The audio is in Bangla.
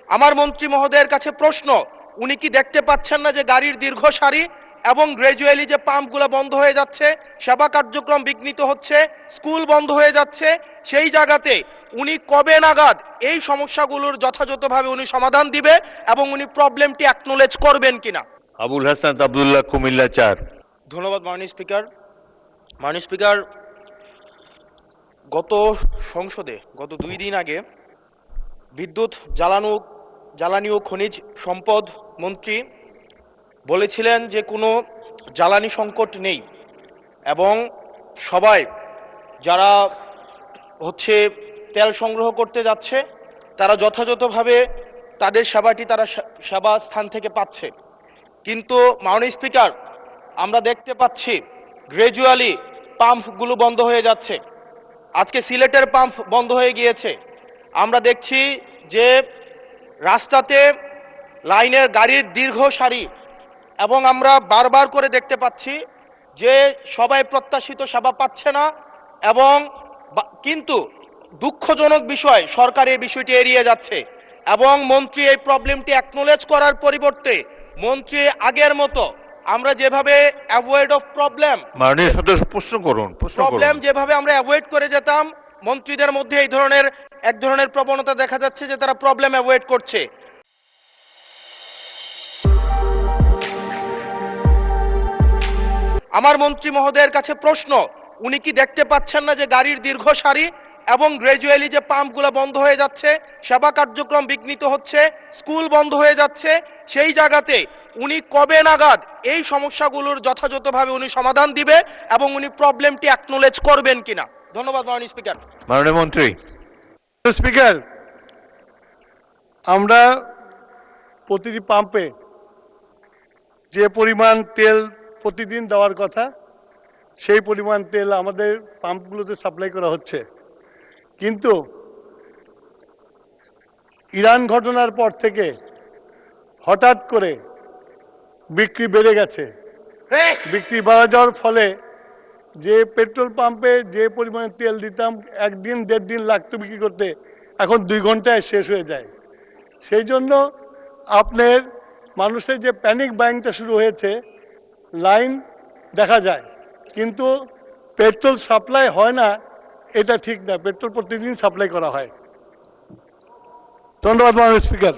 আমার মন্ত্রী মহোদয়ের কাছে প্রশ্ন, উনি কি দেখতে পাচ্ছেন না যে গাড়ির দীর্ঘ সারি এবং গ্র্যাজুয়ালি যে পাম্পগুলো বন্ধ হয়ে যাচ্ছে, সেবা কার্যক্রম বিঘ্নিত হচ্ছে, স্কুল বন্ধ হয়ে যাচ্ছে? সেই জায়গাতে উনি কবে নাগাদ এই সমস্যাগুলোর যথাযথভাবে উনি সমাধান দিবে এবং উনি প্রবলেমটি অ্যাকনোলেজ করবেন কিনা? আবুল হাসান আব্দুল্লাহ, কুমিল্লা 4। ধন্যবাদ মাননীয় স্পিকার। মাননীয় স্পিকার, গত 2 দিন আগে বিদ্যুৎ জ্বালানি ও খনিজ সম্পদ মন্ত্রী বলেছিলেন যে কোনো জ্বালানি সংকট নেই এবং সবাই যারা তেল সংগ্রহ করতে যাচ্ছে তারা যথাযথভাবে তাদের সেবা স্থান থেকে পাচ্ছে। কিন্তু মাননীয় স্পিকার, আমরা দেখতে পাচ্ছি গ্র্যাজুয়ালি পাম্পগুলো বন্ধ হয়ে যাচ্ছে। আজকে সিলেটের পাম্প বন্ধ হয়ে গিয়েছে। আমরা দেখছি যে রাস্তাতে লাইনের গাড়ির দীর্ঘ সারি এবং আমরা বারবার করে দেখতে পাচ্ছি যে সবাই প্রত্যাশিত সেবা পাচ্ছে না এবং কিন্তু দুঃখজনক বিষয়, সরকার এই বিষয়টি এড়িয়ে যাচ্ছে এবং মন্ত্রী এই প্রবলেমটি অ্যাকনোলেজ করার পরিবর্তে মন্ত্রী আগের মতো আমরা যেভাবে অ্যাভয়েড অফ প্রবলেম মাননীয় সদস্য প্রবলেম যেভাবে আমরা অ্যাভয়েড করে যেতাম, মন্ত্রীদের মধ্যে এক ধরনের প্রবণতা দেখা যাচ্ছে যে তারা প্রবলেম অ্যাভয়েড করছে। আমার মন্ত্রী মহোদয়ের কাছে প্রশ্ন, উনি কি দেখতে পাচ্ছেন না যে গাড়ির দীর্ঘ সারি এবং গ্র্যাজুয়ালি যে পাম্পগুলো বন্ধ হয়ে যাচ্ছে, সেবা কার্যক্রম বিঘ্নিত হচ্ছে, স্কুল বন্ধ হয়ে যাচ্ছে? সেই জায়গাতে উনি কবে নাগাদ এই সমস্যাগুলোর যথাযথভাবে উনি সমাধান দিবে এবং উনি প্রবলেমটি অ্যাকনোলেজ করবেন কিনা? ধন্যবাদ মাননীয় স্পিকার। মাননীয় মন্ত্রী। স্পিকার, আমরা প্রতিটি পাম্পে যে পরিমাণ তেল প্রতিদিন দেওয়ার কথা সেই পরিমাণ তেল আমাদের পাম্পগুলোতে সাপ্লাই করা হচ্ছে, কিন্তু ইরান ঘটনার পর থেকে হঠাৎ করে বিক্রি বেড়ে গেছে। বিক্রি বাড়া যাওয়ার ফলে যে পেট্রোল পাম্পে যে পরিমাণে তেল দিতাম 1 দিন 1.5 দিন লাগতো বিক্রি করতে, এখন 2 ঘন্টায় শেষ হয়ে যায়। সেই জন্য আপনার মানুষের যে প্যানিক বাইংটা শুরু হয়েছে, লাইন দেখা যায় কিন্তু পেট্রোল সাপ্লাই হয় না, এটা ঠিক না। পেট্রোল প্রতিদিন সাপ্লাই করা হয়। ধন্যবাদ মাননীয় স্পিকার।